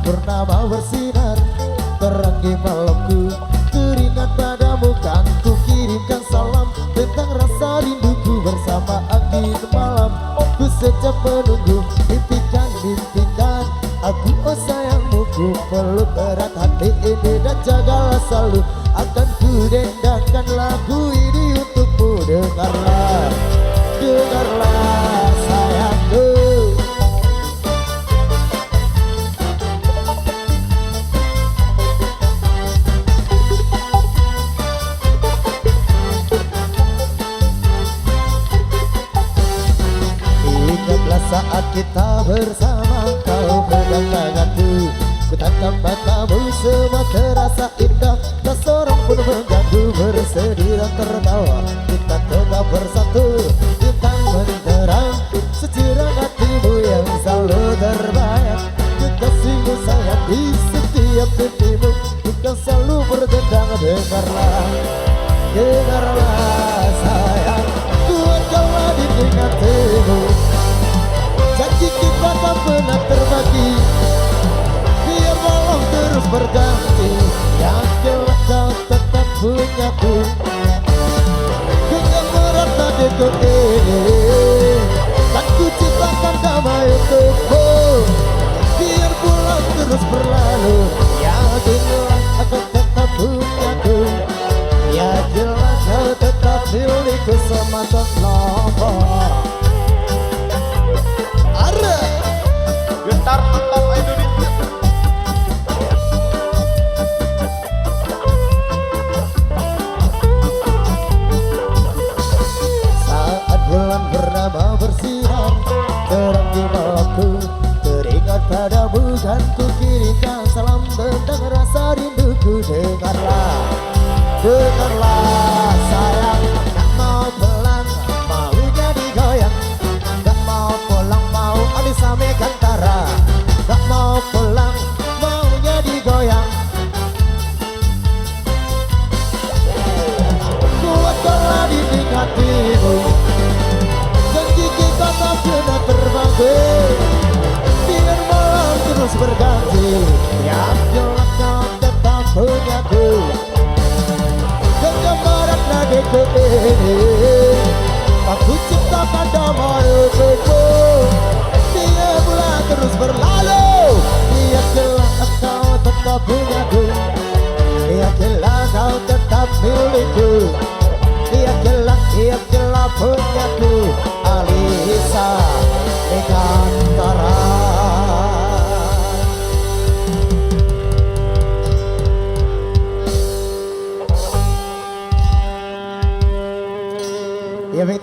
purnama bersinar terangi malamku. Teringat padamu kan ku kirimkan salam tentang rasa rinduku bersama angin malam. Ku sejak menunggu mimpikan aku, oh sayangmu. Ku peluk erat hati ini dan jagalah selalu. Akan ku dendangkan lagu ini untukmu. Dengarlah, dengarlah sayangku. Ingatlah saat kita bersama, kau pegang tanganku, ku tatap matamu, semua terasa indah. Tak seorang pun mengganggu, bersedih dan tertawa. Kita tetap bersatu, bintang menterang, secerah hatimu yang selalu terbayang. Kekasihmu sayang di setiap detikmu, bukan selalu bertendang. Dengarlah, dengarlah sayang, kuatkanlah di hatimu. Janji kita tak pernah terbagi, biar malam terus berganti. Yakinlah kau tetap punyaku, dengan merata detik ini. Kan ku ciptakan damai untukmu, biar bulan terus berlalu. Yakinlah aku tetap punyaku, yakinlah kau tetap milikku semata-mata. Getar Top Indonesia. Saat bulan bernama bersinar terang di malamku, teringat padamu kan ku kirimkan salam tentang rasa rinduku. Dengarlah, dengarlah sayang, tak mau pulang, maunya digoyang. Tak mau pulang, mau Alisa Megantara. Tak mau pulang, maunya digoyang. Kuatkanlah dinding hatimu, janji kita tak pernah terbagi, biar malam terus berganti. Yakinlah kau tetap punyaku, jangan barat nadiku ini. Aku ciptakan damai untukmu, biar bulan terus berlalu. Yakinlah kau tetap punyaku, yakinlah kau tetap milikku. Yakinlah, yakinlah punyaku.